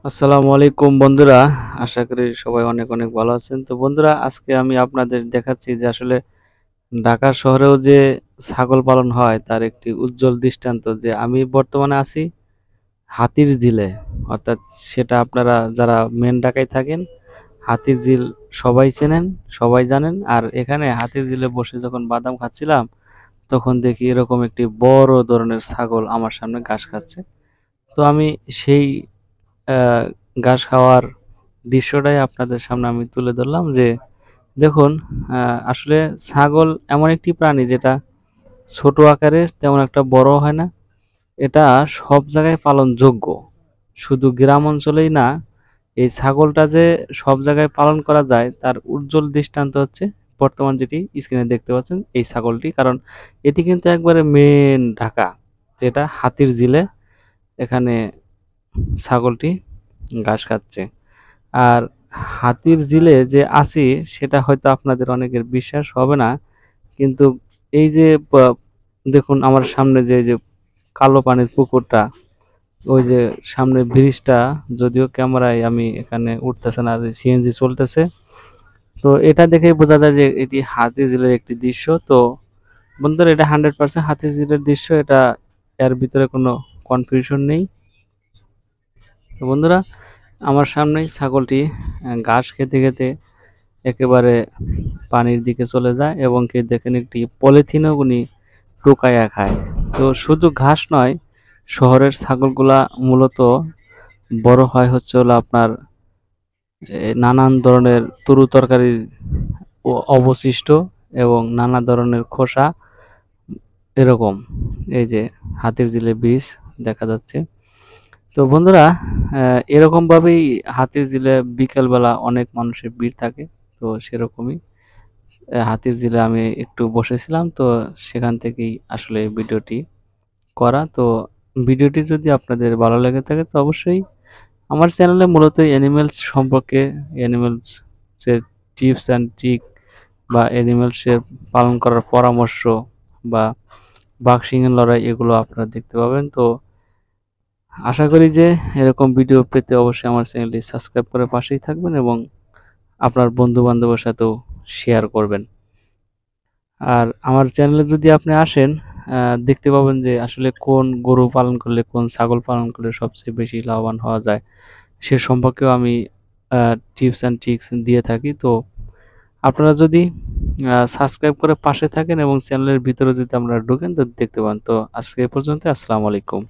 আসসালামু আলাইকুম বন্ধুরা। আশা করি সবাই অনেক অনেক ভালো আছেন। তো বন্ধুরা, আজকে আমি আপনাদের দেখাচ্ছি যে আসলে ঢাকা শহরেও যে ছাগল পালন হয় তার একটি উজ্জ্বল দৃষ্টান্ত, যে আমি বর্তমানে আছি হাতির ঝিলে। অর্থাৎ সেটা আপনারা যারা মেন ঢাকায় থাকেন, হাতির ঝিল সবাই চেনেন, সবাই জানেন। আর এখানে হাতির ঝিলে বসে যখন বাদাম খাচ্ছিলাম, তখন দেখি এরকম একটি বড় ধরনের ছাগল আমার সামনে ঘাস খাচ্ছে। তো আমি সেই আহ, ঘাস খাওয়ার দৃশ্যটাই আপনাদের সামনে আমি তুলে ধরলাম, যে দেখুন, আসলে ছাগল এমন একটি প্রাণী যেটা ছোট আকারের, তেমন একটা বড় হয় না। এটা সব জায়গায় পালনযোগ্য, শুধু গ্রাম অঞ্চলেই না। এই ছাগলটা যে সব জায়গায় পালন করা যায় তার উজ্জ্বল দৃষ্টান্ত হচ্ছে বর্তমান যেটি স্ক্রিনে দেখতে পাচ্ছেন, এই ছাগলটি। কারণ এটি কিন্তু একবারে মেন ঢাকা, যেটা হাতির ঝিলে, এখানে ছাগলটি ঘাস খাচ্ছে। আর হাতির ঝিলে যে আছি সেটা হয়তো আপনাদের অনেকের বিশ্বাস হবে না, কিন্তু এই যে দেখুন আমার সামনে যে এই যে কালো পানির পুকুরটা, ওই যে সামনে ব্রিজটা, যদিও ক্যামেরায় আমি এখানে উঠতেছে না, সিএনজি চলতেছে, তো এটা দেখেই বোঝা যায় যে এটি হাতির ঝিলের একটি দৃশ্য। তো বন্ধুরা, এটা 100% হাতির ঝিলের দৃশ্য, এটা এর ভিতরে কোনো কনফিউশন নেই। তো বন্ধুরা, আমার সামনেই ছাগলটি ঘাস খেতে খেতে একেবারে পানির দিকে চলে যায়, এবং কি দেখেন একটি পলিথিনও উনি টোকাইয়া খায়। তো শুধু ঘাস নয়, শহরের ছাগলগুলা মূলত বড় হয় হচ্ছে হলো আপনার নানান ধরনের তরু তরকারির অবশিষ্ট এবং নানা ধরনের খোসা, এরকম। এই যে হাতির ঝিলে বীজ দেখা যাচ্ছে। তো বন্ধুরা, এরকম ভাবেই হাতির ঝিলে বিকেলবেলা অনেক মানুষের ভিড় থাকে। তো সেরকমই হাতির ঝিলে আমি একটু বসেছিলাম, তো সেখান থেকেই আসলে ভিডিওটি করা। তো ভিডিওটি যদি আপনাদের ভালো লেগে থাকে তো অবশ্যই আমার চ্যানেলে মূলত অ্যানিমেলস সম্পর্কে, অ্যানিমেলস এর টিপস অ্যান্ড ট্রিক বা অ্যানিমেলসের পালন করার পরামর্শ বা বাঘ সিংহের লড়াই, এগুলো আপনারা দেখতে পাবেন। তো আশা করি যে এরকম ভিডিও পেতে অবশ্যই আমার চ্যানেলটি সাবস্ক্রাইব করে পাশেই থাকবেন, এবং আপনার বন্ধু বান্ধবের সাথেও শেয়ার করবেন। আর আমার চ্যানেলে যদি আপনি আসেন, দেখতে পাবেন যে আসলে কোন গরু পালন করলে, কোন ছাগল পালন করলে সবচেয়ে বেশি লাভবান হওয়া যায় সে সম্পর্কেও আমি টিপস অ্যান্ড ট্রিক্স দিয়ে থাকি। তো আপনারা যদি সাবস্ক্রাইব করে পাশে থাকেন এবং চ্যানেলের ভিতরে যদি আপনারা ঢোকেন তো দেখতে পান। তো আজকে এ পর্যন্ত, আসসালামু আলাইকুম।